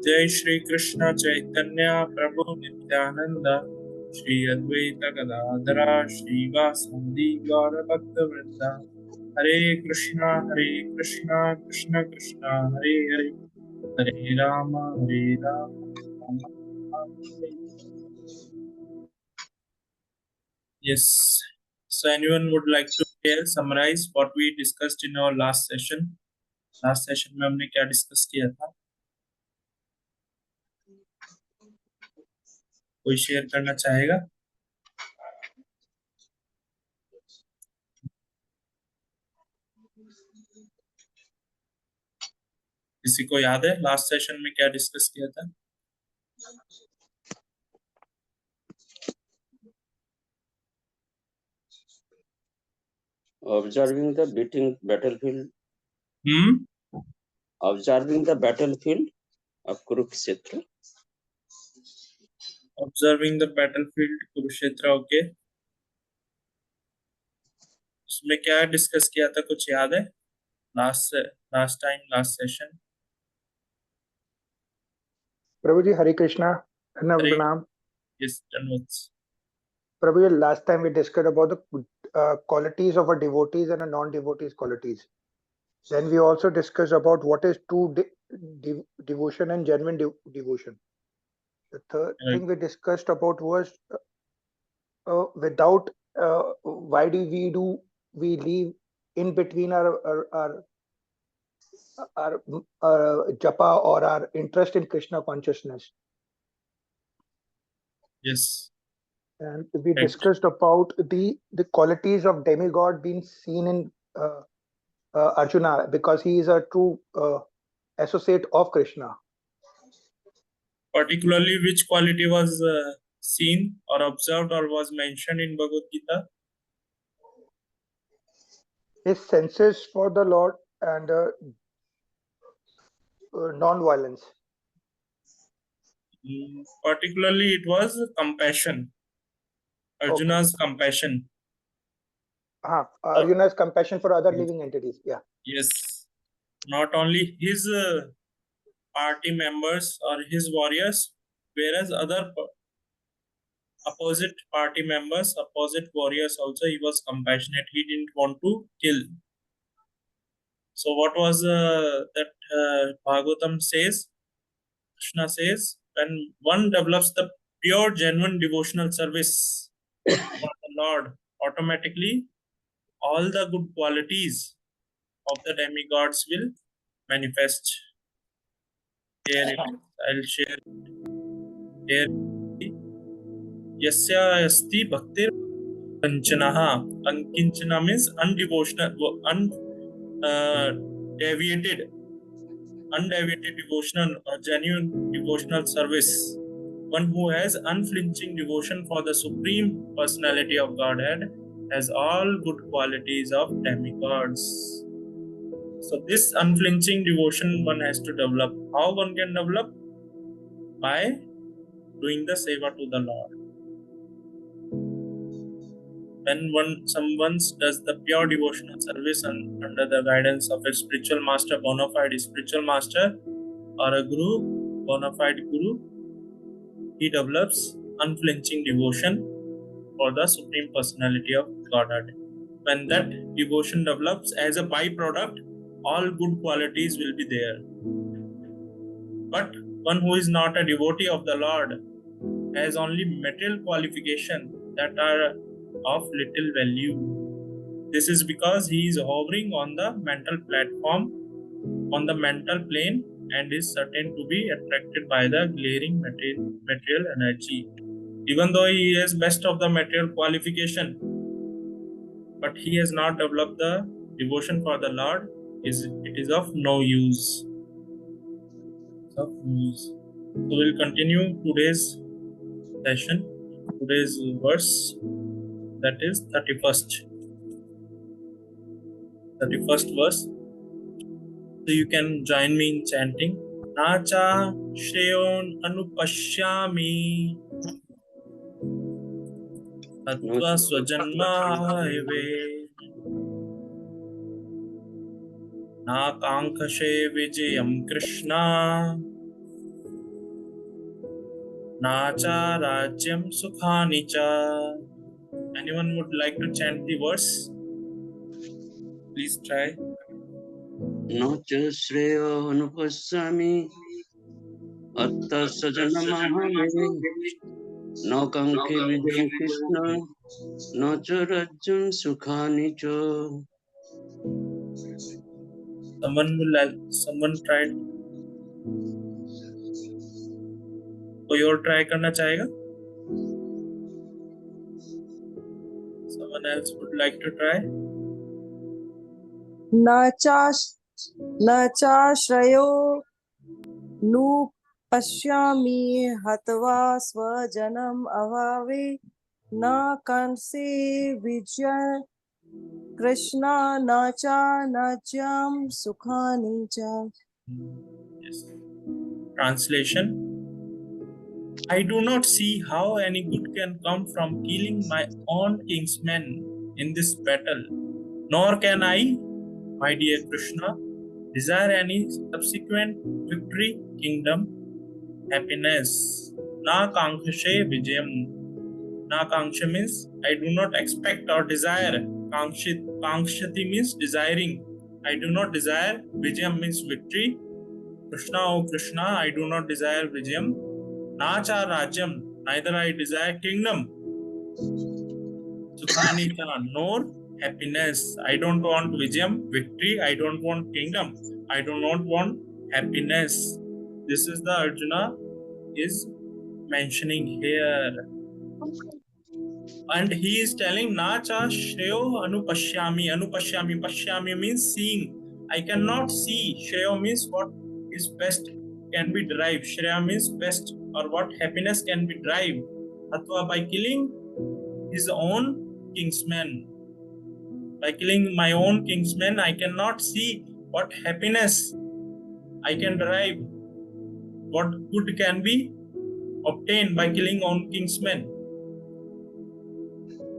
जय श्री कृष्ण चैतन्य प्रभु नित्यानंद श्री अद्वैत गदाधर श्रीवासंदी गौर भक्त वृंदा हरे कृष्णा कृष्ण कृष्ण हरे हरे हरे राम राम राम हरे। Yes. So anyone would like to share, summarize what we discussed in our last session? Last session में हमने क्या discuss किया था? कोई शेयर करना चाहेगा? किसी को याद है लास्ट सेशन में क्या डिस्कस किया था? Observing the battlefield. Observing the battlefield of Kurukshetra. Observing the battlefield Kurukshetra. Okay, उसमें क्या डिस्कस किया था, कुछ याद है? Last session. प्रभु जी हरे कृष्णा, प्रणाम. Yes, Tanvats. Prabhu, last time we discussed about the qualities of a devotees and a non-devotees qualities. Then we also discussed about what is true devotion and genuine devotion. The third thing we discussed about was without why do we leave in between our japa or our interest in Krishna consciousness. Yes. And we discussed about the qualities of demigod being seen in Arjuna, because he is a true associate of Krishna. Particularly, which quality was seen or observed or was mentioned in Bhagavad Gita? His senses for the Lord and non-violence. Particularly, it was compassion. Arjuna's compassion. Arjuna's compassion for other living entities. Yeah. Yes. Not only his party members or his warriors, whereas other opposite party members, opposite warriors also, he was compassionate. He didn't want to kill. So what was that Bhagavatam says? Krishna says, when one develops the pure, genuine devotional service for the Lord, automatically all the good qualities of the demigods will manifest. Here it is. I'll share here. Yasya asti bhaktir kanchanaha. Ankinchana means undevotional, undeviated devotional or genuine devotional service. One who has unflinching devotion for the Supreme Personality of Godhead has all good qualities of demigods. So this unflinching devotion one has to develop. How one can develop? By doing the seva to the Lord. When someone does the pure devotional service under the guidance of a spiritual master, bona fide spiritual master, or a guru, bona fide guru, he develops unflinching devotion for the Supreme Personality of Godhead. When that devotion develops as a byproduct, all good qualities will be there. But one who is not a devotee of the Lord has only material qualification that are of little value. This is because he is hovering on the mental platform, on the mental plane, and is certain to be attracted by the glaring material energy. Even though he has best of the material qualification, but he has not developed the devotion for the Lord, it is of no use. So we'll continue today's session, today's verse, that is 31st verse. So you can join me in chanting. Nacha Shreyon Anupashyami Atva Swajanmahave Na Kankhashe Vijayam Krishna Nacha Rajyam Sukhani Cha. Anyone would like to chant the verse? Please try. No च श्रेयो अनुपश्यामि अत्थ सजनमहमे न काङ्क्षे विजयं कृष्ण न च राज्यं सुखानि च. Someone tried. कोई और try करना चाहेगा? Someone else would like to try? न चाश्रयो नु पश्यामि हत्वा स्वजनम् अभावे न कंसे विजय कृष्णा न च राज्यं सुखानि च. Yes. Translation: I do not see how any good can come from killing my own kinsmen in this battle, nor can I, my dear Krishna, desire any subsequent victory, kingdom, happiness. Na kankshe vijayam. Na kanksha means I do not expect or desire. Kankshati means desiring. I do not desire. Vijayam means victory. Krishna, oh Krishna, I do not desire Vijayam. Nacha Rajyam, neither I desire kingdom. Sukhani cha, nor happiness. I don't want Vijayam, victory. I don't want kingdom. I do not want happiness. This is the Arjuna is mentioning here. And he is telling Nacha Shreyo Anupashyami. Anupashyami. Pashyami means seeing. I cannot see. Shreyo means what is best can be derived. Shreya means best or what happiness can be derived. Atwa by killing his own kinsmen. By killing my own kinsmen, I cannot see what happiness I can derive. What good can be obtained by killing own kinsmen.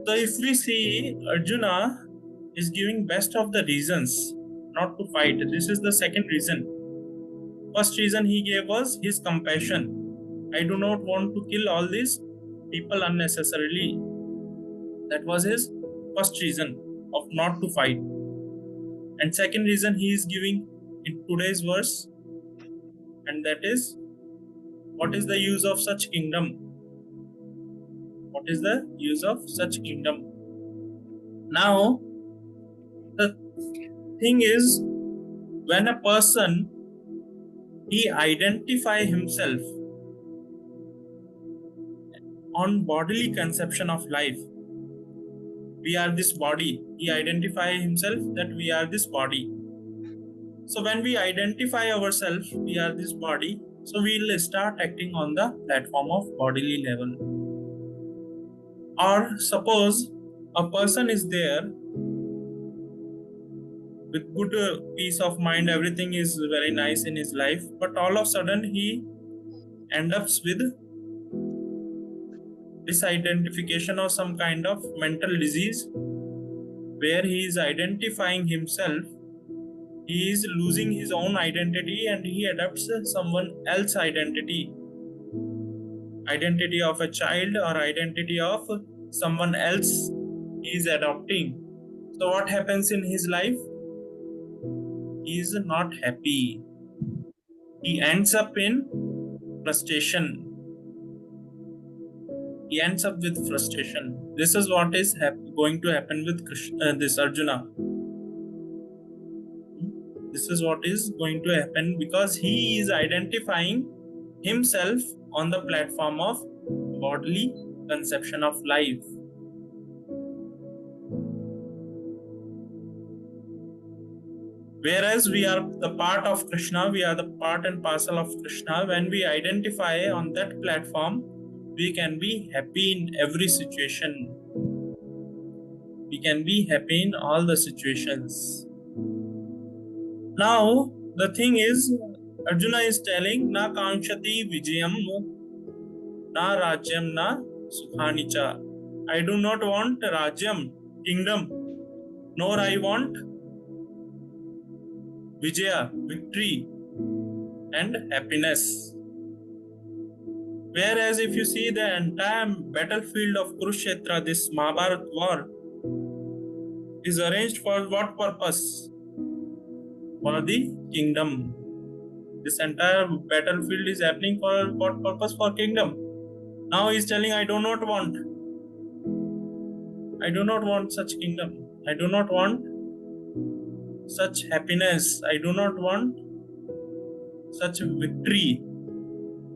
So if we see, Arjuna is giving best of the reasons not to fight. This is the second reason. First reason he gave was his compassion. I do not want to kill all these people unnecessarily. That was his first reason of not to fight. And second reason he is giving in today's verse, and that is, what is the use of such kingdom? What is the use of such kingdom? Now, the thing is, when a person, he identify himself on bodily conception of life. We are this body. He identify himself that we are this body. So when we identify ourselves, we are this body, so we will start acting on the platform of bodily level. Or suppose a person is there with good peace of mind, everything is very nice in his life, but all of a sudden he ends up with disidentification or some kind of mental disease where he is identifying himself, he is losing his own identity and he adopts someone else's identity of a child or identity of someone else he is adopting. So what happens in his life? He is not happy. He ends up in frustration. He ends up with frustration. This is what is going to happen with this Arjuna. This is what is going to happen because he is identifying himself on the platform of bodily conception of life. Whereas we are the part of Krishna, we are the part and parcel of Krishna. When we identify on that platform, we can be happy in every situation. We can be happy in all the situations. Now, the thing is, Arjuna is telling, na kankshati vijayam, na rajyam, na sukhani cha. I do not want rajyam, kingdom, nor I want vijaya, victory, and happiness. Whereas if you see the entire battlefield of Kurukshetra, this Mahabharata war, is arranged for what purpose? For the kingdom. This entire battlefield is happening for what purpose? For kingdom. Now he is telling, I do not want such kingdom. I do not want such happiness. I do not want such victory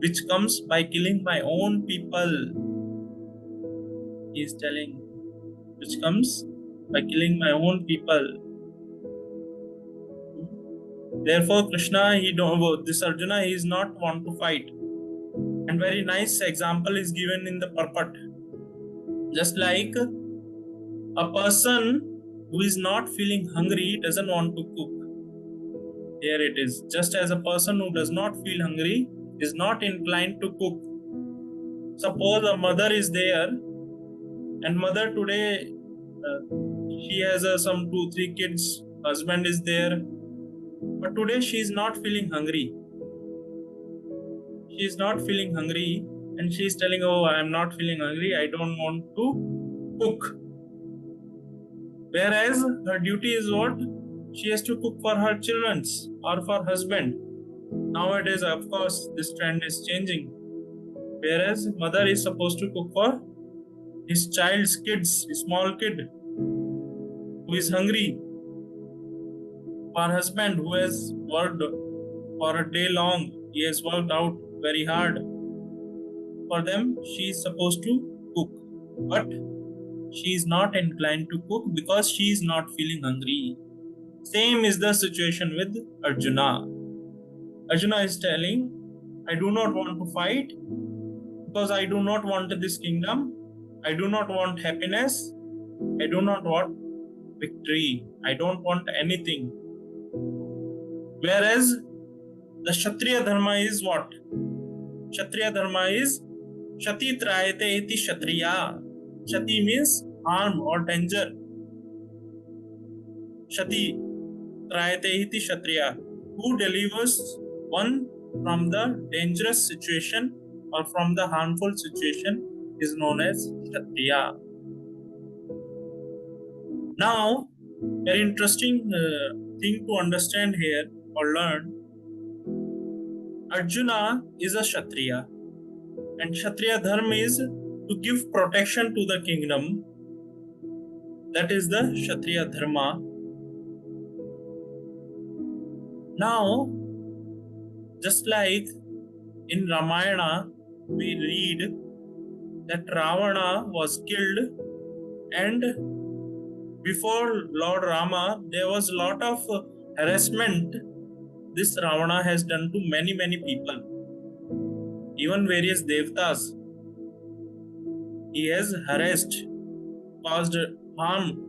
which comes by killing my own people. He is telling, which comes by killing my own people. Therefore, Krishna, this Arjuna, he is not want to fight. And very nice example is given in the purport. Just like a person who is not feeling hungry doesn't want to cook. Here it is. Just as a person who does not feel hungry is not inclined to cook. Suppose a mother is there, and mother today, she has some 2-3 kids, husband is there, but today she is not feeling hungry. She is not feeling hungry, and she is telling, oh, I am not feeling hungry, I don't want to cook. Whereas her duty is what? She has to cook for her children or for husband. Nowadays, of course, this trend is changing. Whereas mother is supposed to cook for his child's kids, his small kid who is hungry, for husband who has worked for a day long, he has worked out very hard. For them, she is supposed to cook. But she is not inclined to cook because she is not feeling hungry. Same is the situation with Arjuna. Arjuna is telling, I do not want to fight because I do not want this kingdom. I do not want happiness. I do not want victory. I don't want anything. Whereas the Kshatriya Dharma is what? Kshatriya Dharma is Shati Trayate iti Kshatriya. Shati means harm or danger. Shati Trayate iti Kshatriya. Who delivers one from the dangerous situation or from the harmful situation is known as Kshatriya. Now, very interesting thing to understand here or learn. Arjuna is a Kshatriya, and Kshatriya Dharma is to give protection to the kingdom. That is the Kshatriya Dharma. Now, just like in Ramayana, we read that Ravana was killed, and before Lord Rama, there was a lot of harassment this Ravana has done to many people, even various devatas. He has harassed, caused harm.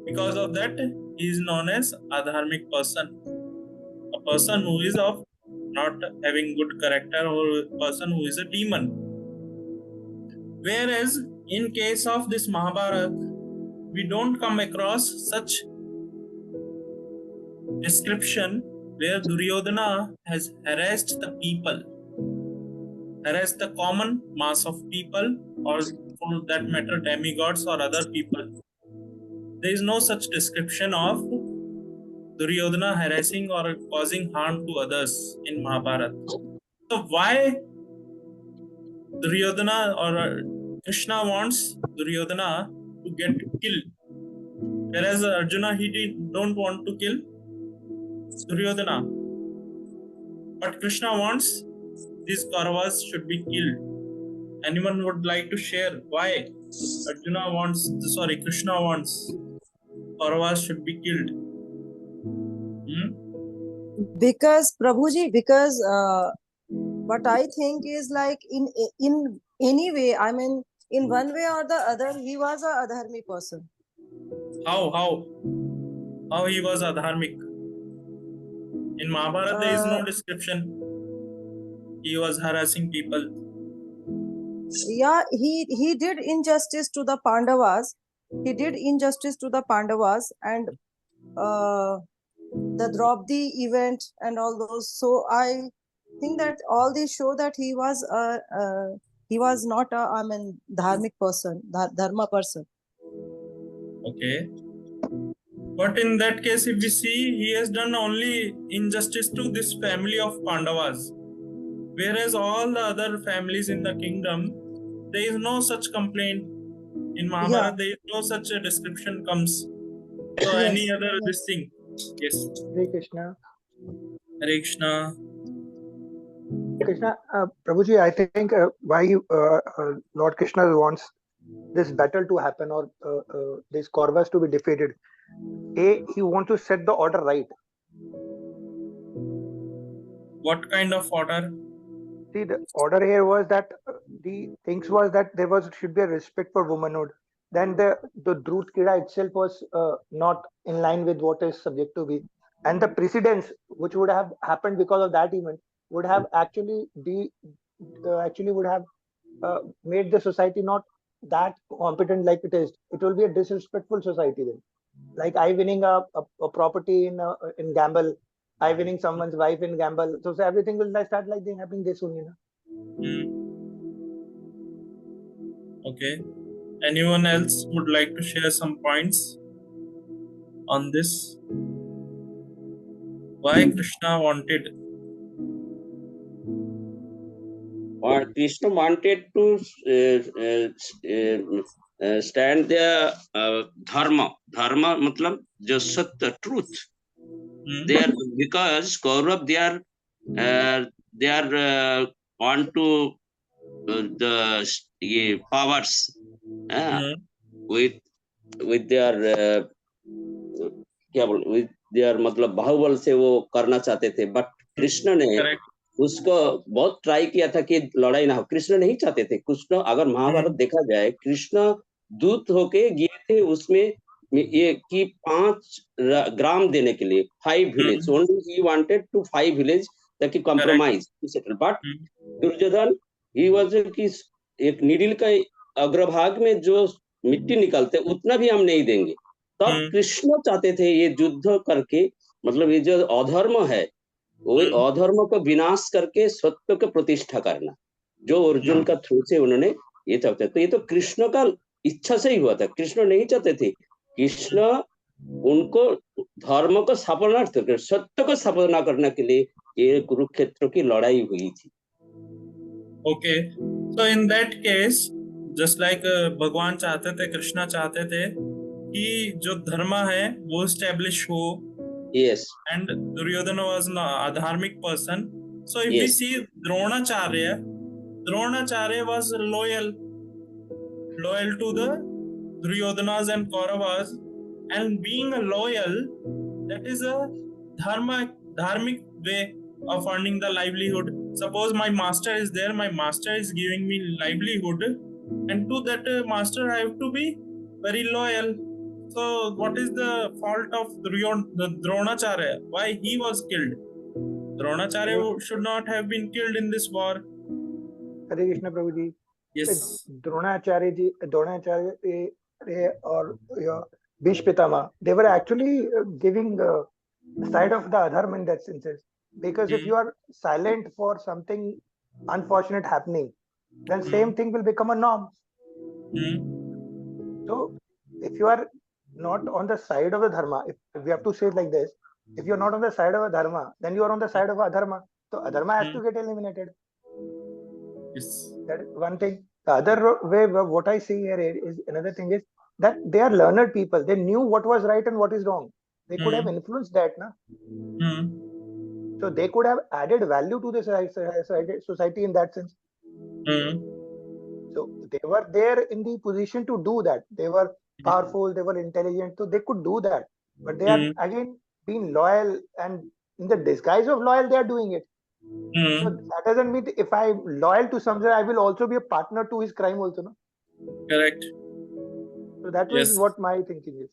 Because of that, he is known as adharmic person, a person who is of not having good character, or a person who is a demon. Whereas in case of this Mahabharata, we don't come across such description where Duryodhana has harassed the people, harassed the common mass of people, or for that matter demigods or other people. There is no such description of Duryodhana harassing or causing harm to others in Mahabharata. So why Duryodhana or Krishna wants Duryodhana to get killed, whereas Arjuna, he don't want to kill Duryodhana, but Krishna wants these Kauravas should be killed. Anyone would like to share why Krishna wants Kauravas should be killed? Because Prabhuji, because what I think is like in any way, I mean, in one way or the other, he was a adharmi person. How he was adharmic? In Mahabharata, there is no description. He was harassing people. Yeah, he did injustice to the Pandavas. He did injustice to the Pandavas, and the Draupadi event and all those. So I think that all these show that he was not a, I mean, dharmic person, dharma person. Okay. But in that case, if we see, he has done only injustice to this family of Pandavas. Whereas all the other families in the kingdom, there is no such complaint. In Mahabharata, Yeah. there is no such a description comes. So any Yes. other Yes. this thing? Yes. Hare Krishna. Hare Krishna. Krishna, Prabhuji, I think why Lord Krishna wants this battle to happen or these Kauravas to be defeated. He wants to set the order right. What kind of order? See, the order here was that the things was that there should be a respect for womanhood. Then the Drut Kida itself was not in line with what is subject to be, and the precedence which would have happened because of that event would have actually would have made the society not that competent like it is. It will be a disrespectful society then. Like I winning a property in gamble, I winning someone's wife in gamble. So everything will start like happening this only. Na? Okay. Anyone else would like to share some points on this? Why Krishna wanted? Or Krishna wanted to stand the dharma. Dharma matlab jo satya, truth. They are, because Kaurav they are on to the powers with their क्या बोल with their मतलब बाहुबल से वो करना चाहते थे, but Krishna ने Correct. उसको बहुत ट्राई किया था कि लड़ाई ना हो. कृष्ण नहीं चाहते थे. कृष्ण, अगर महाभारत देखा जाए, कृष्ण दूत होके गए थे उसमें ये कि 5 ग्राम देने के लिए, 5 विलेज ओनली ही वांटेड टू 5 विलेज ताकि compromise to settle. But Duryodhan ही वाज कि एक नीडिल का अग्रभाग में जो मिट्टी निकलते उतना भी हम नहीं देंगे. तब कृष्ण चाहते थे ये युद्ध करके, मतलब ये जो अधर्म है वो अधर्म को विनाश करके सत्य को प्रतिष्ठा करना, जो अर्जुन का थ्रू से उन्होंने ये चाहते. तो ये तो कृष्ण का इच्छा से ही हुआ था. कृष्ण नहीं चाहते थे. कृष्ण उनको धर्म को स्थापनार्थ कर, सत्य को स्थापना करने के लिए ये कुरुक्षेत्र की लड़ाई हुई थी. Okay. So in that case, just like भगवान चाहते थे, कृष्णा चाहते थे कि जो धर्म है वो establish हो. Yes. And Duryodhana was a dharmic person. So if we Yes. see Dronacharya was loyal to the Duryodhanas and Kauravas, and being a loyal, that is a dharmic way of earning the livelihood. Suppose my master is there, my master is giving me livelihood, and to that master I have to be very loyal. So what is the fault of Dronacharya? Why he was killed? Dronacharya should not have been killed in this war. Hare Krishna Prabhuji. Yes. Dronacharya or Bhish Pitama, they were actually giving the side of the adharma in that sense. Because if you are silent for something unfortunate happening, then same thing will become a norm. So if you are not on the side of the dharma, if we have to say it like this, if you are not on the side of a dharma, then you are on the side of adharma. So adharma has to get eliminated. Yes. That is one thing. The other way, what I see here is another thing is that they are learned people. They knew what was right and what is wrong. They could have influenced that, na? So they could have added value to the society in that sense. So they were there in the position to do that. They were powerful, they were intelligent, so they could do that. But they are again being loyal, and in the disguise of loyal, they are doing it. So that doesn't mean if I'm loyal to something, I will also be a partner to his crime also, no? Correct. So that was what my thinking is.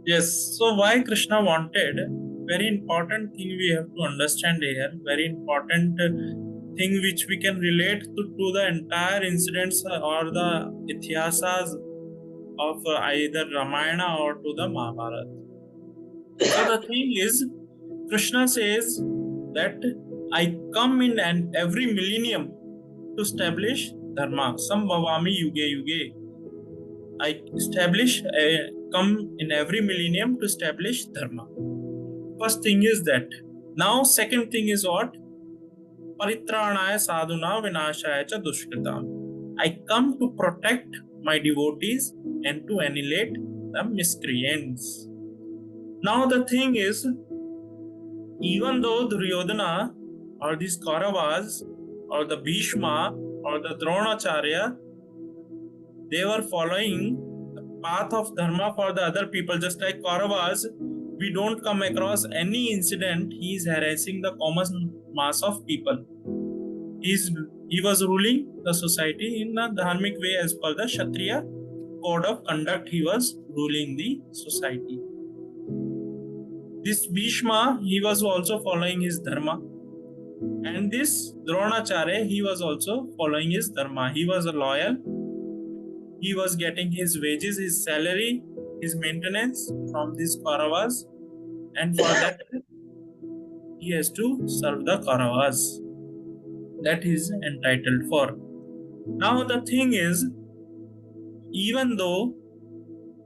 Yes. So why Krishna wanted, very important thing we have to understand here, very important thing which we can relate to the entire incidents or the ithiyasas of either Ramayana or to the Mahabharata. So the thing is, Krishna says that I come in and every millennium to establish dharma. Sambhavami yuge yuge. I come in every millennium to establish dharma. First thing is that. Now, second thing is what? Paritranaya sadhuna vinashaya cha dushkritam. I come to protect my devotees and to annihilate the miscreants. Now the thing is, even though Duryodhana or these Kauravas or the Bhishma or the Dronacharya, they were following the path of dharma for the other people, just like Kauravas, we don't come across any incident he is harassing the common mass of people. He was ruling the society in a dharmic way as per the Kshatriya code of conduct. He was ruling the society. This Bhishma, he was also following his dharma. And this Dronacharya, he was also following his dharma. He was loyal. He was getting his wages, his salary, his maintenance from these Kauravas. And for that, he has to serve the Kauravas. That he is entitled for. Now the thing is, even though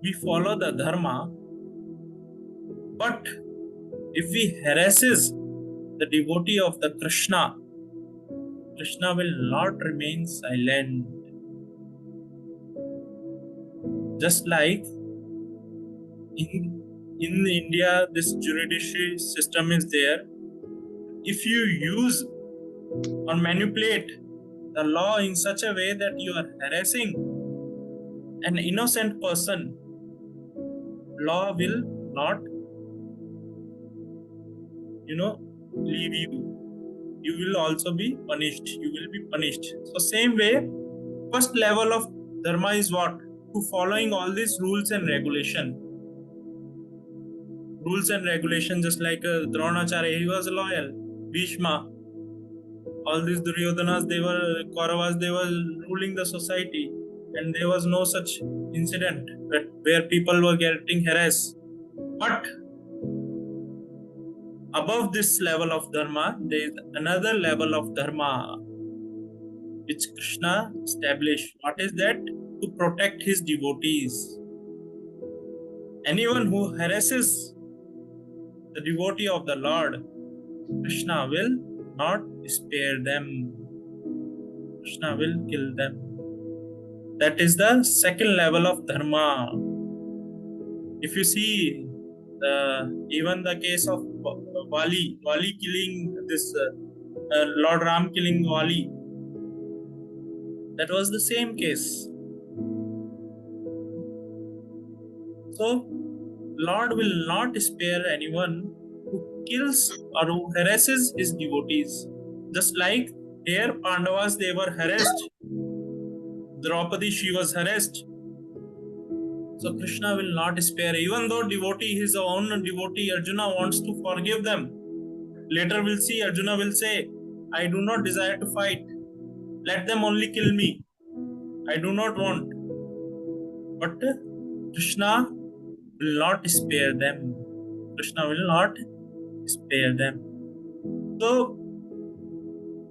we follow the dharma, but if we harasses the devotee of the Krishna, Krishna will not remain silent. Just like in India, this judiciary system is there. If you use or manipulate the law in such a way that you are harassing an innocent person, law will not, leave you. You will also be punished. You will be punished. So same way, first level of dharma is what? To following all these rules and regulation. Rules and regulation, just like Dronacharya, he was loyal. Bhishma, all these Duryodhanas, they were Kauravas, they were ruling the society, and there was no such incident where people were getting harassed. But above this level of dharma, there is another level of dharma which Krishna established. What is that? To protect his devotees. Anyone who harasses the devotee of the Lord, Krishna will not spare them. Krishna will kill them. That is the second level of dharma. If you see even the case of Vali killing this Lord Ram killing Vali, that was the same case. So Lord will not spare anyone who kills or who harasses his devotees. Just like here Pandavas, they were harassed. Draupadi, she was harassed. So Krishna will not spare, even though devotee, his own devotee Arjuna wants to forgive them. Later we'll see Arjuna will say, I do not desire to fight. Let them only kill me. I do not want. But Krishna will not spare them. Krishna will not spare them. So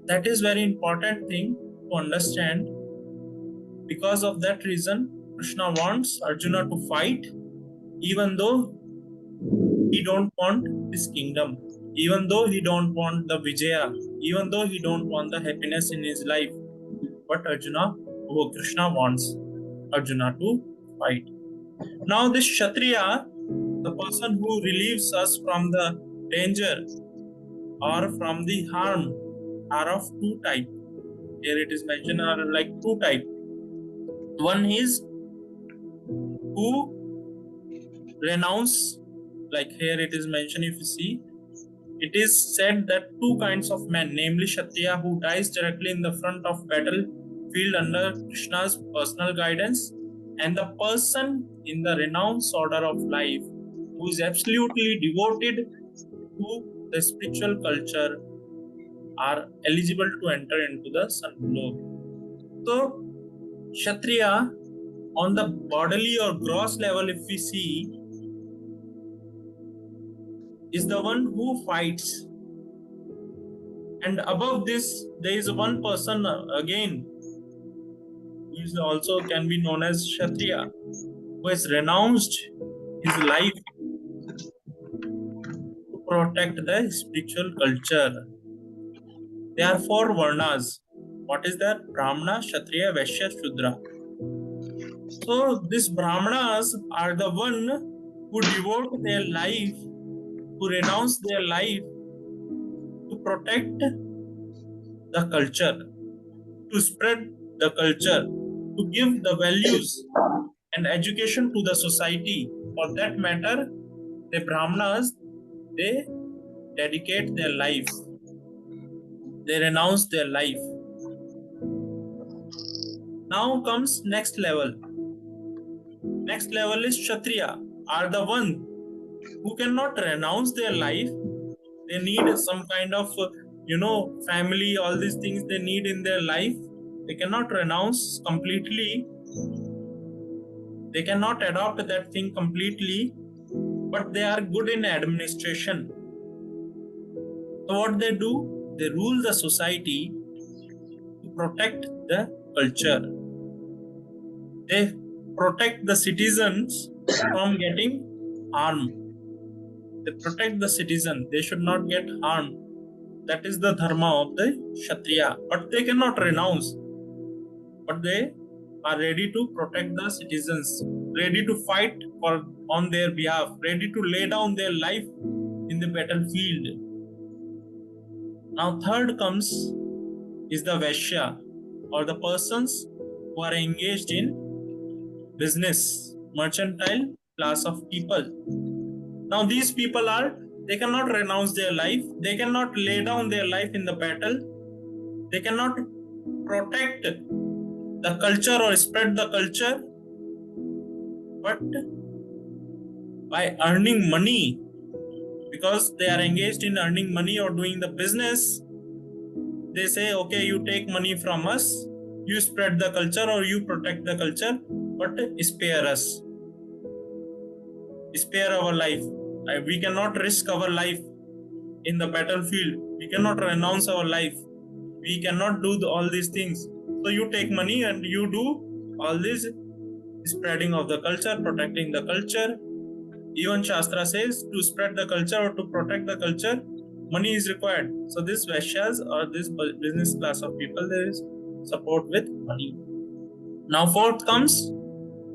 that is very important thing to understand. Because of that reason, Krishna wants Arjuna to fight, even though he don't want his kingdom, even though he don't want the Vijaya, even though he don't want the happiness in his life. But Krishna wants Arjuna to fight. Now this Kshatriya, the person who relieves us from the danger or from the harm, are of two types. Here it is mentioned are like two types. One is who renounce, like here it is mentioned, if you see, it is said that two kinds of men, namely Kshatriya, who dies directly in the front of battlefield under Krishna's personal guidance, and the person in the renounce order of life, who is absolutely devoted to the spiritual culture, are eligible to enter into the sun globe. So Kshatriya, on the bodily or gross level, if we see, is the one who fights And above this, there is one person again, who is also can be known as Kshatriya, who has renounced his life to protect the spiritual culture. There are four varnas. What is that? Brahmana, Kshatriya, Vaishya, Shudra. So these Brahmanas are the one who devote their life, who renounce their life to protect the culture, to spread the culture, to give the values and education to the society. For that matter, the Brahmanas, they dedicate their life. They renounce their life. Now comes next level. Next level is Kshatriya, are the one who cannot renounce their life. They need some kind of, family, all these things they need in their life. They cannot renounce completely. They cannot adopt that thing completely, but they are good in administration. So what they do? They rule the society to protect the culture. They protect the citizens from getting harmed. They protect the citizen. They should not get harmed. That is the dharma of the Kshatriya. But they cannot renounce. But they are ready to protect the citizens, ready to fight on their behalf, ready to lay down their life in the battlefield. Now third comes is the Vaishya, or the persons who are engaged in business, mercantile class of people. Now these people they cannot renounce their life, they cannot lay down their life in the battle, they cannot protect the culture or spread the culture, but by earning money, because they are engaged in earning money or doing the business, they say, okay, you take money from us, you spread the culture or you protect the culture, but spare us, spare our life. We cannot risk our life in the battlefield, we cannot renounce our life, we cannot do all these things. So you take money and you do all this spreading of the culture, protecting the culture. Even Shastra says to spread the culture or to protect the culture, money is required. So this Vaishyas or this business class of people, there is support with money. Now fourth comes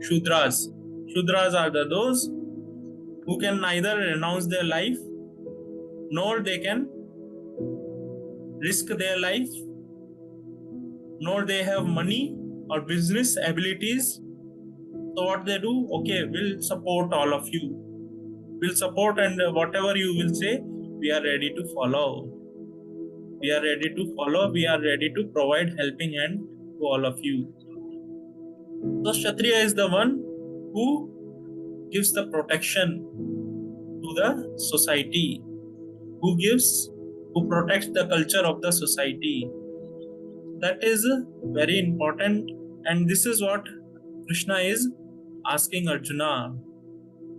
Shudras. Shudras are those who can neither renounce their life nor they can risk their life, nor they have money or business abilities. So what they do? Okay, we'll support all of you. We'll support, and whatever you will say, we are ready to follow. We are ready to follow. We are ready to provide helping hand to all of you. So Kshatriya is the one who gives the protection to the society, who protects the culture of the society. That is very important, and this is what Krishna is asking Arjuna.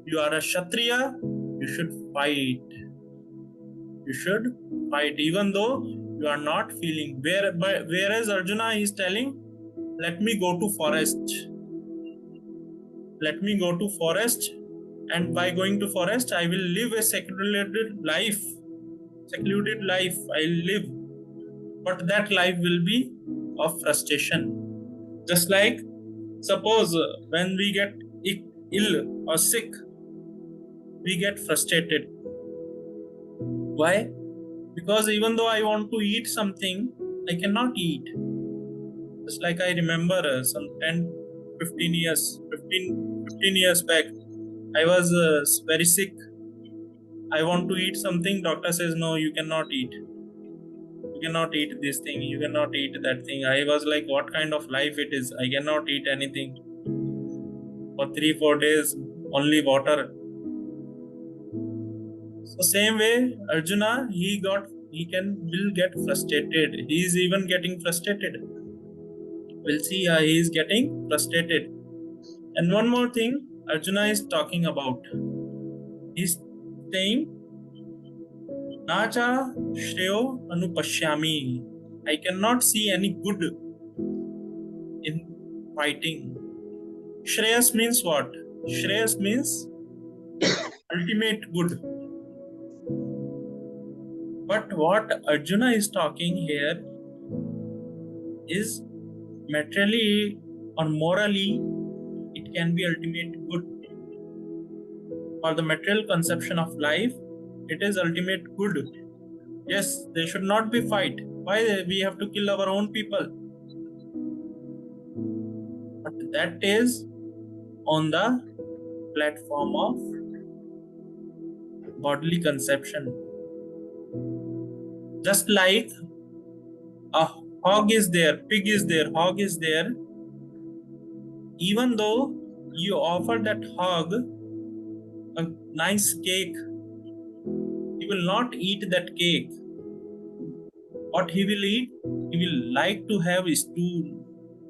You are a Kshatriya, you should fight. You should fight, even though you are not feeling. Whereas Arjuna is telling, let me go to forest. Let me go to forest, and by going to forest, I will live a secluded life. Secluded life I'll live. But that life will be of frustration. Just like, suppose when we get ill or sick, we get frustrated. Why? Because even though I want to eat something, I cannot eat. Just like I remember some 15 years back, I was very sick. I want to eat something, doctor says, no, you cannot eat. You cannot eat this thing, you cannot eat that thing. I was like, what kind of life it is? I cannot eat anything. For 3-4 days, only water. So same way, Arjuna, will get frustrated. He is even getting frustrated. We'll see, he is getting frustrated. And one more thing Arjuna is talking about. He's saying, Nacha Shreyo Anupashyami. I cannot see any good in fighting. Shreyas means what? Shreyas means ultimate good. But what Arjuna is talking here is materially or morally, it can be ultimate good. For the material conception of life, it is ultimate good. Yes, there should not be fight. Why we have to kill our own people? But that is on the platform of bodily conception. Just like a hog is there, pig is there, hog is there, even though you offer that hog a nice cake, he will not eat that cake. What he will eat? He will like to have a stool.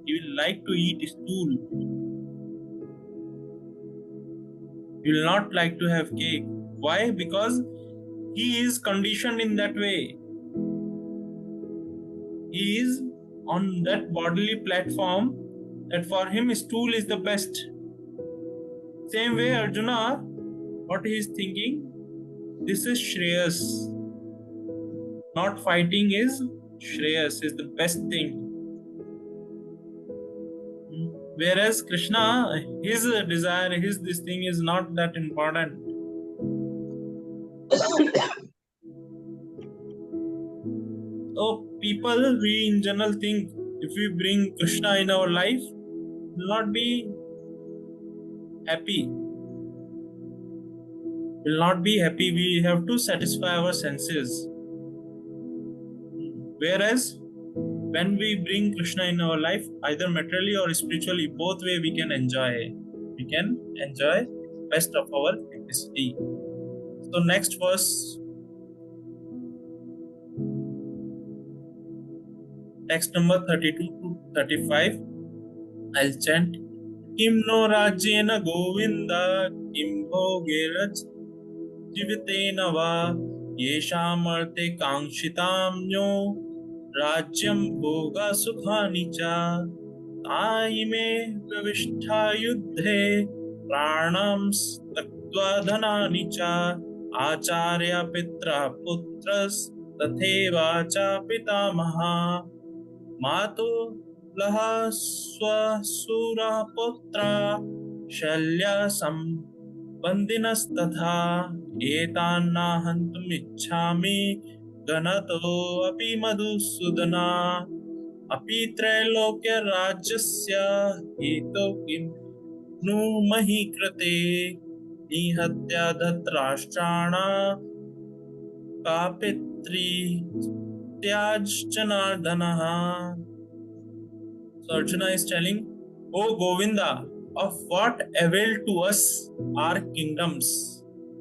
He will like to eat stool. He will not like to have cake. Why? Because he is conditioned in that way. He is on that bodily platform that for him stool is the best. Same way Arjuna, what he is thinking, this is Shreyas. Not fighting is Shreyas, is the best thing. Whereas Krishna, his desire, his this thing is not that important. So people, we in general think if we bring Krishna in our life, will not be happy. Will not be happy. We have to satisfy our senses. Whereas when we bring Krishna in our life, either materially or spiritually, both way we can enjoy. We can enjoy best of our capacity. So next verse, text number 32 to 35. I'll chant. Kim no rajyena govinda, kim bhogeraj jivitena va, yesham arte kangshitamnyo, rajyam bhoga sukhani cha, taime pravishta yuddhe, pranam taktva dhanani cha, acharya pitra putras, tatheva cha pitamaha, mato laha swasura putra shalya sambandinastatha etanna hantumichhami ganato api madhusudana api trailokya rajyasya heto kim nu mahi krate nihatya dhatrashtrana kapitri tyaj janardanaha. So Arjuna is telling, O Govinda, of what avail to us are kingdoms,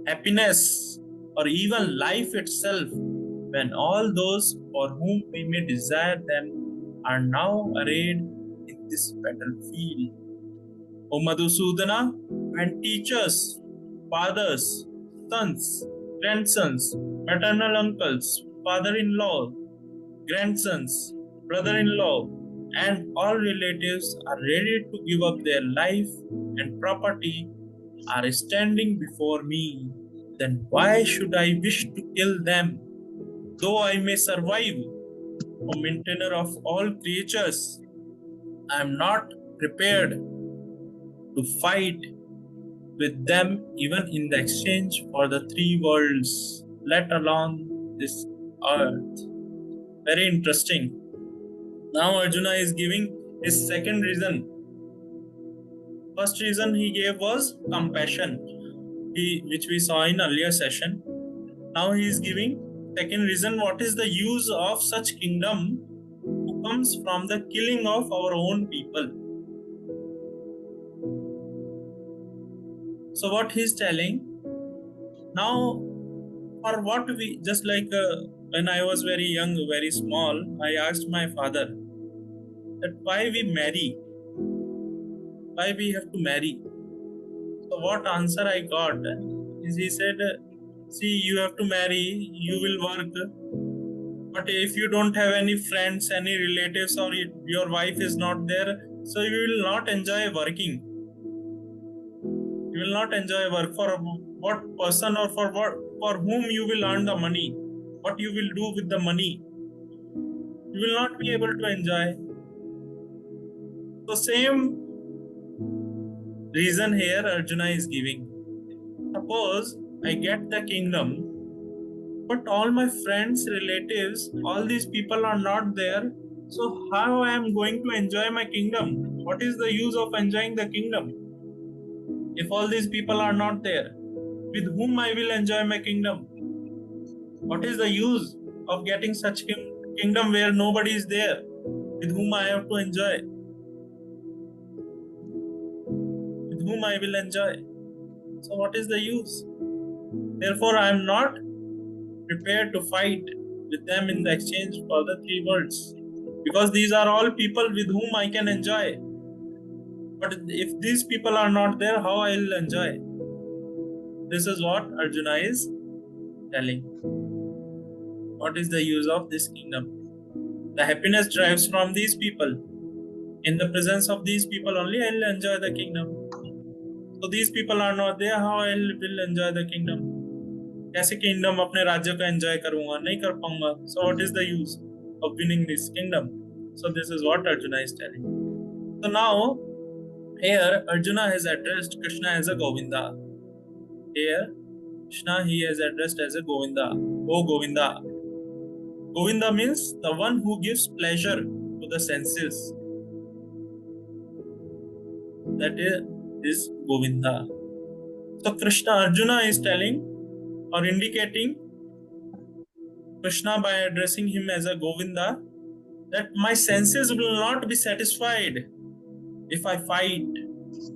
happiness, or even life itself, when all those for whom we may desire them are now arrayed in this battlefield? O Madhusudana, when teachers, fathers, sons, grandsons, maternal uncles, father-in-law, grandsons, brother-in-law, and all relatives are ready to give up their life and property, are standing before me, then why should I wish to kill them? Though I may survive, O maintainer of all creatures, I am not prepared to fight with them even in the exchange for the three worlds, let alone this earth. Very interesting. Now Arjuna is giving his second reason. First reason he gave was compassion, which we saw in earlier session. Now he is giving second reason. What is the use of such kingdom who comes from the killing of our own people? So what he is telling, now for what we, just like when I was very young, very small, I asked my father that why we marry, why we have to marry. So what answer I got is he said, see, you have to marry, you will work, but if you don't have any friends, any relatives, or your wife is not there, so you will not enjoy working. You will not enjoy work. For what person or for whom you will earn the money, what you will do with the money, you will not be able to enjoy. So same reason here Arjuna is giving. Suppose I get the kingdom, but all my friends, relatives, all these people are not there. So how I am going to enjoy my kingdom? What is the use of enjoying the kingdom if all these people are not there? With whom I will enjoy my kingdom? What is the use of getting such kingdom where nobody is there? With whom I have to enjoy? With whom I will enjoy? So what is the use? Therefore, I am not prepared to fight with them in the exchange for the 3 worlds, because these are all people with whom I can enjoy. But if these people are not there, how I will enjoy? This is what Arjuna is telling. What is the use of this kingdom? The happiness derives from these people. In the presence of these people only, I will enjoy the kingdom. So these people are not there, how I will enjoy the kingdom? कैसे kingdom अपने राज्य का enjoy करूँगा? नहीं कर पाऊँगा. So what is the use of winning this kingdom? So this is what Arjuna is telling. So now, here Arjuna has addressed Krishna as a Govinda. Here, Krishna he has addressed as a Govinda. Oh Govinda. Govinda means the one who gives pleasure to the senses. That is Govinda. So Krishna, Arjuna is telling or indicating Krishna by addressing him as a Govinda, that my senses will not be satisfied if I fight.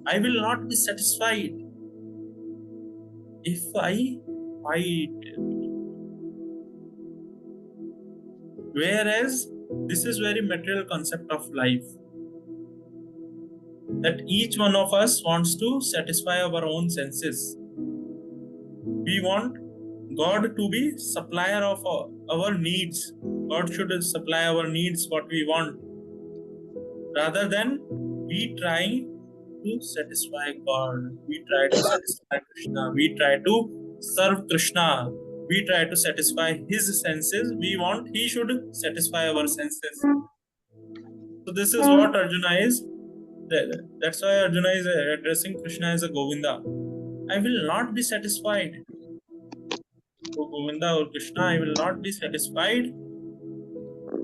I will not be satisfied if I fight. Whereas this is very material concept of life, that each one of us wants to satisfy our own senses. We want God to be supplier of our needs. God should supply our needs, what we want, rather than we trying to satisfy God. We try to satisfy Krishna. We try to serve Krishna. We try to satisfy his senses. We want he should satisfy our senses. So this is what Arjuna is. That's why Arjuna is addressing Krishna as a Govinda. I will not be satisfied. O Govinda or Krishna, I will not be satisfied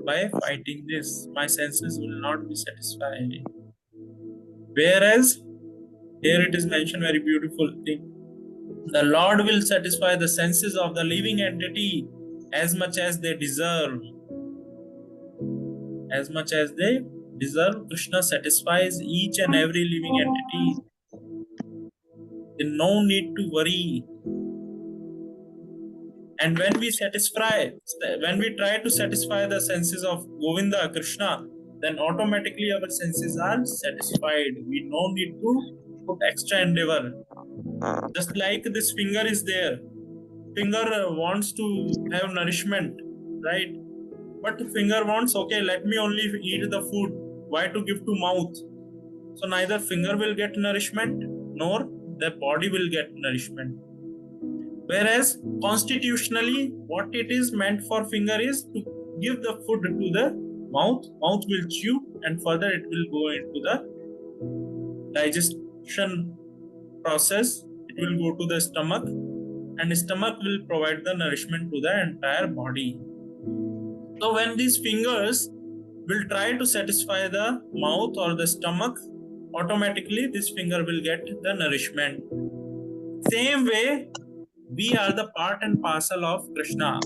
by fighting this. My senses will not be satisfied. Whereas here it is mentioned very beautiful thing. The Lord will satisfy the senses of the living entity as much as they deserve. As much as they deserve, Krishna satisfies each and every living entity. There's no need to worry. And when we try to satisfy the senses of Govinda, Krishna, then automatically our senses are satisfied. We no need to put extra endeavor. Just like this finger is there. Finger wants to have nourishment, right? But the finger wants, okay, let me only eat the food. Why to give to mouth? So neither finger will get nourishment, nor the body will get nourishment. Whereas constitutionally, what it is meant for finger is to give the food to the mouth. Mouth will chew, and further it will go into the digestion process. It will go to the stomach, and the stomach will provide the nourishment to the entire body. So when these fingers will try to satisfy the mouth or the stomach, automatically this finger will get the nourishment. Same way, we are the part and parcel of Krishna.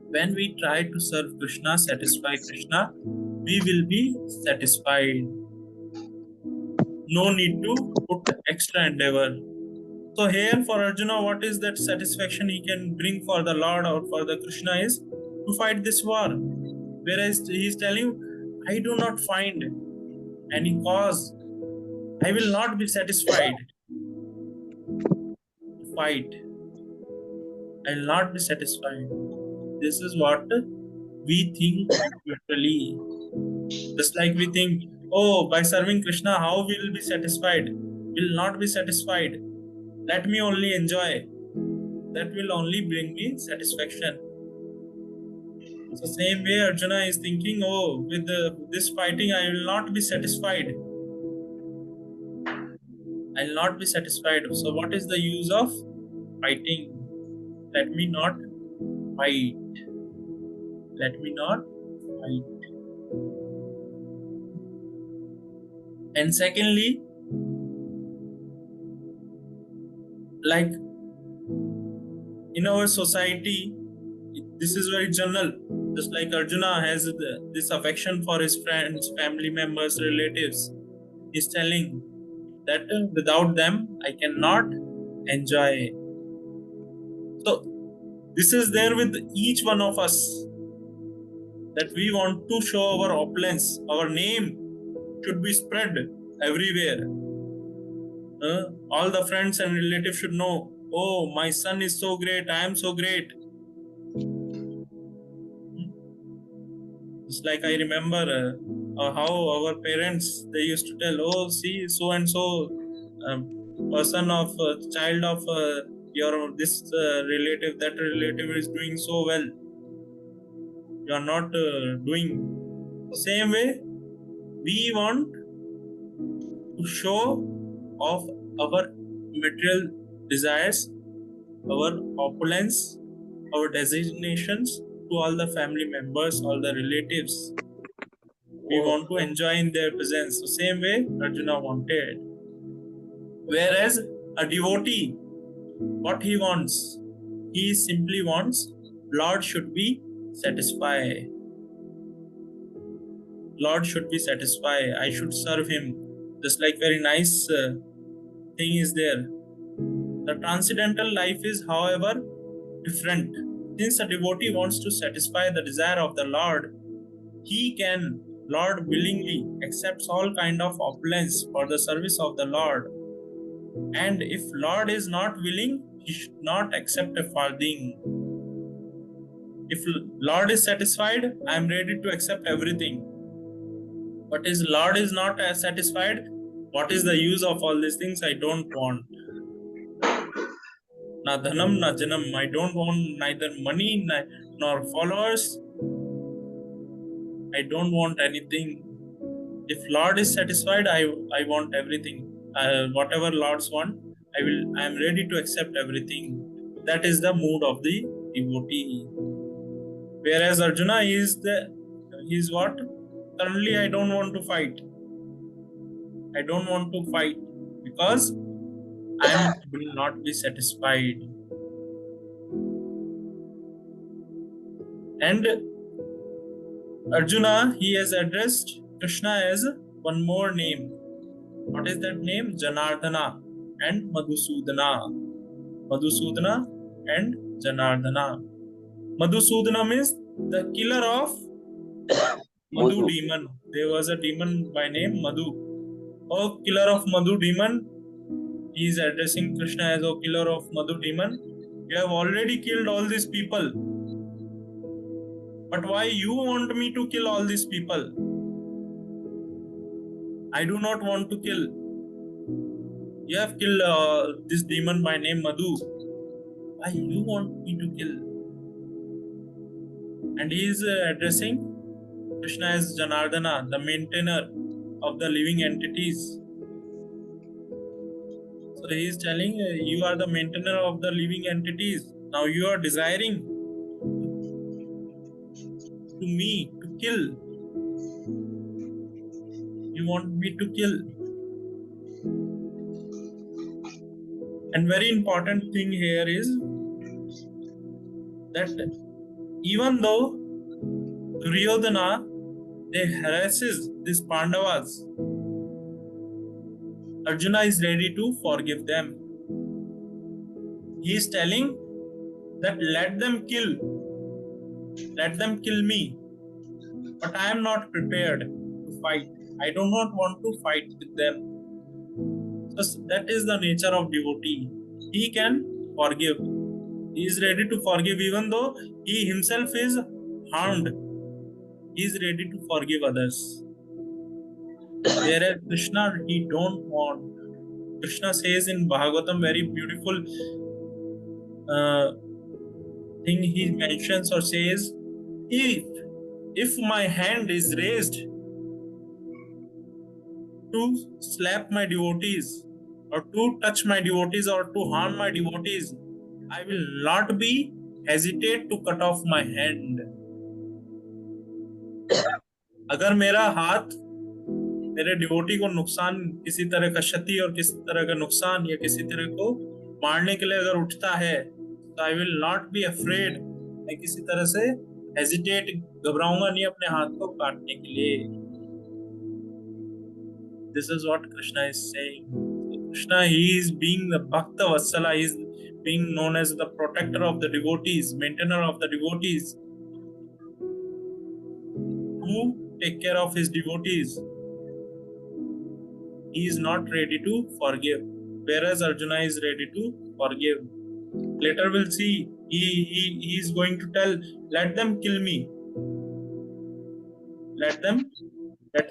When we try to serve Krishna, satisfy Krishna, we will be satisfied. No need to put extra endeavor. So here for Arjuna, what is that satisfaction he can bring for the Lord or for the Krishna is to fight this war. Whereas he is telling, I do not find any cause. I will not be satisfied to fight. I will not be satisfied. This is what we think literally. Just like we think, oh, by serving Krishna, how we will be satisfied? Will not be satisfied. Let me only enjoy. That will only bring me satisfaction. So same way Arjuna is thinking, oh, with this fighting, I will not be satisfied. I will not be satisfied. So what is the use of fighting? Let me not fight. Let me not fight. And secondly, like in our society, this is very general. Just like Arjuna has this affection for his friends, family members, relatives. He's telling that without them, I cannot enjoy. So this is there with each one of us, that we want to show our opulence. Our name should be spread everywhere. All the friends and relatives should know, oh, my son is so great, I am so great. It's like I remember how our parents, they used to tell, oh, see, so and so person of child of your this relative, that relative is doing so well. You are not doing the same way. We want to show off our material desires, our opulence, our designations to all the family members, all the relatives. We want to enjoy in their presence. The same way Arjuna wanted. Whereas a devotee, what he wants? He simply wants Lord should be satisfied. Lord should be satisfied. I should serve him. Just like very nice thing is there. The transcendental life is, however, different. Since a devotee wants to satisfy the desire of the Lord, he can, Lord willingly accepts all kind of opulence for the service of the Lord. And if Lord is not willing, he should not accept a farthing. If Lord is satisfied, I am ready to accept everything. But if Lord is not satisfied, what is the use of all these things? I don't want. Na dhanam, na janam. I don't want neither money nor followers. I don't want anything. If Lord is satisfied, I want everything. Whatever Lords want, I am ready to accept everything. That is the mood of the devotee. Whereas Arjuna is what? Currently, I don't want to fight. I don't want to fight because I will not be satisfied. And Arjuna, he has addressed Krishna as one more name. What is that name? Janardana and Madhusudana. Madhusudana and Janardana. Madhusudana means the killer of Madhu demon. There was a demon by name Madhu. Oh, killer of Madhu demon. He is addressing Krishna as, oh, killer of Madhu demon. You have already killed all these people. But why you want me to kill all these people? I do not want to kill. You have killed this demon by name Madhu. Why you want me to kill? And he is addressing Krishna as Janardana, the maintainer of the living entities. So he is telling, you are the maintainer of the living entities. Now you are desiring to me to kill. You want me to kill. And very important thing here is that even though Duryodhana, they harasses these Pandavas, Arjuna is ready to forgive them. He is telling that let them kill me, but I am not prepared to fight. I do not want to fight with them. So that is the nature of devotee. He can forgive. He is ready to forgive even though he himself is harmed. He is ready to forgive others. Whereas Krishna, he don't want. Krishna says in Bhagavatam, very beautiful thing he mentions or says, if my hand is raised to slap my devotees or to touch my devotees or to harm my devotees, I will not be hesitate to cut off my hand. अगर मेरा हाथ मेरे devotee को नुकसान, किसी तरह का क्षति और किसी तरह का नुकसान या किसी तरह को मारने के लिए अगर उठता है, तो I will not be afraid, मैं किसी तरह से हेजिटेट, घबराऊंगा नहीं अपने हाथ को काटने के लिए. This is what Krishna is saying. Krishna, he is being the Bhakta Vatsala, he is being known as the protector of the devotees, maintainer of the devotees, who take care of his devotees. He is not ready to forgive, whereas Arjuna is ready to forgive. Later we'll see, he is going to tell, let them kill me. Let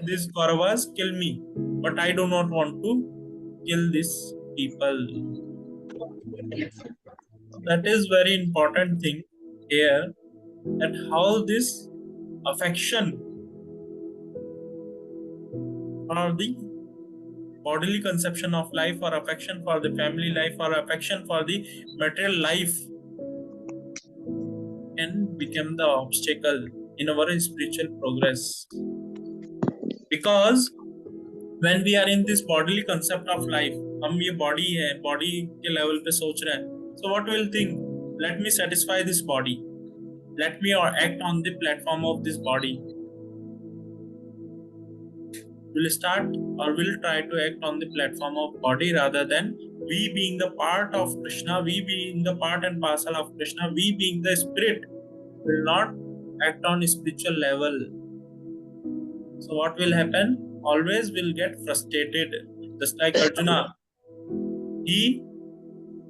these Kauravas kill me. But I do not want to kill these people. That is very important thing here, that how this affection for the bodily conception of life, or affection for the family life, or affection for the material life can become the obstacle in our spiritual progress. Because when we are in this bodily concept of life, हम ये body है, body के level पे सोच रहे हैं, so what will think, let me satisfy this body, let me or act on the platform of this body. Will start or will try to act on the platform of body, rather than we being the part of Krishna, we being the part and parcel of Krishna, we being the spirit, will not act on spiritual level. So what will happen? Always will get frustrated. Just like Arjuna, he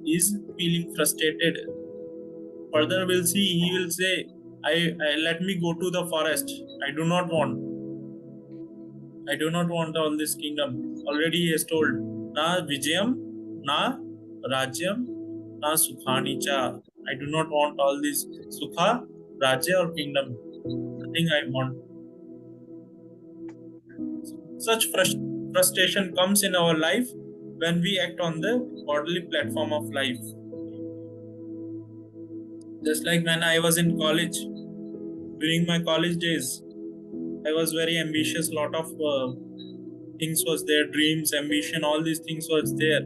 is feeling frustrated. Further we'll see, he will say, I let me go to the forest. I do not want all this kingdom. Already he has told, na vijayam, na rajyam, na sukhani cha. I do not want all this sukha, rajya or kingdom. Nothing I want. Such frustration comes in our life when we act on the bodily platform of life. Just like when I was in college, during my college days, I was very ambitious. Lot of things was there, dreams, ambition, all these things was there.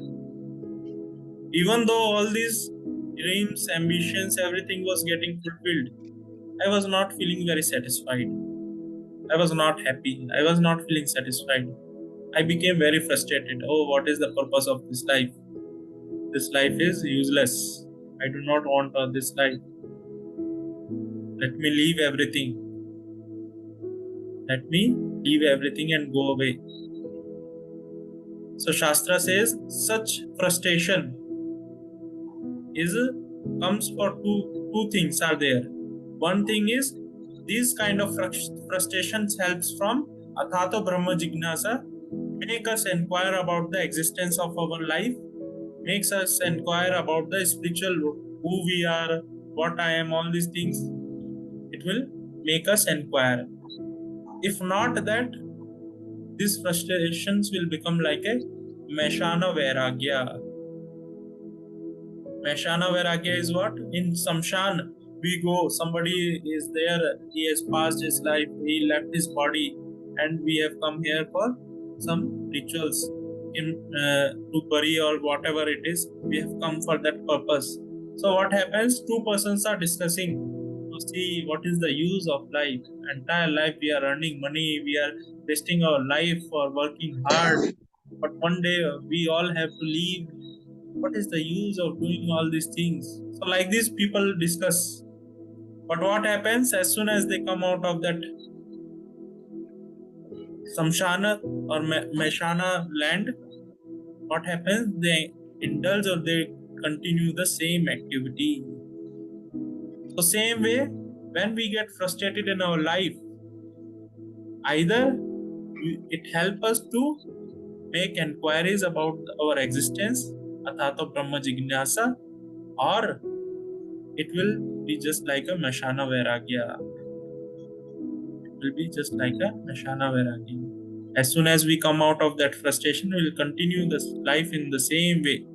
Even though all these dreams, ambitions, everything was getting fulfilled, I was not feeling very satisfied. I was not happy. I was not feeling satisfied. I became very frustrated. Oh, what is the purpose of this life? This life is useless. I do not want this life. Let me leave everything. Let me leave everything and go away. So Shastra says such frustration comes for two things are there. One thing is, these kind of frustrations helps from Athato Brahma Jignasa, make us inquire about the existence of our life, makes us inquire about the spiritual, who we are, what I am, all these things. It will make us inquire. If not that, these frustrations will become like a Meshana Vairagya. Meshana Vairagya is what? In Samshan, we go, somebody is there, he has passed his life, he left his body, and we have come here for some rituals to bury or whatever it is. We have come for that purpose. So what happens? Two persons are discussing to see what is the use of life. Entire life we are earning money, we are wasting our life for working hard, but one day we all have to leave. What is the use of doing all these things? So like this people discuss. But what happens as soon as they come out of that Samshana or Meshana land, what happens? They indulge or they continue the same activity. So same way, when we get frustrated in our life, either it helps us to make inquiries about our existence, athato brahma jignasa, or it will be just like a mashana vairagya. It will be just like a mashana vairagya. As soon as we come out of that frustration, we will continue this life in the same way,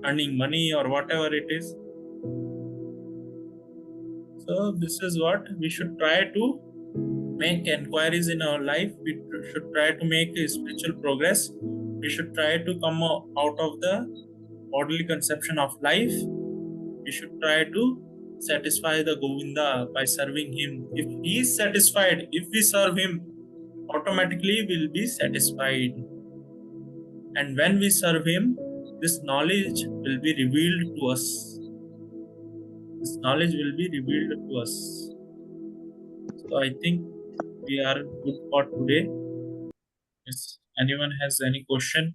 earning money or whatever it is. So this is what we should try to make inquiries in our life. We should try to make a spiritual progress. We should try to come out of the bodily conception of life. We should try to satisfy the Govinda by serving him. If he is satisfied, if we serve him, automatically we'll be satisfied. And when we serve him, this knowledge will be revealed to us. This knowledge will be revealed to us. So I think we are good for today. If anyone has any question,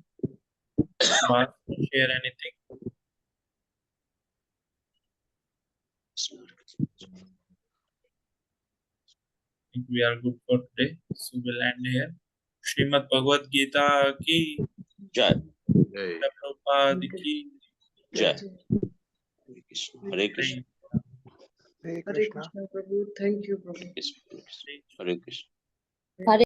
to ask, share anything, I think we are good for today. So we'll end here. Srimad Bhagavad Gita ki Jai. Prabhupada ki Jai. Hare Krishna. Hare Hare Krishna. Krishna, Prabhu. Thank you, Prabhu. Hare Krishna. Hare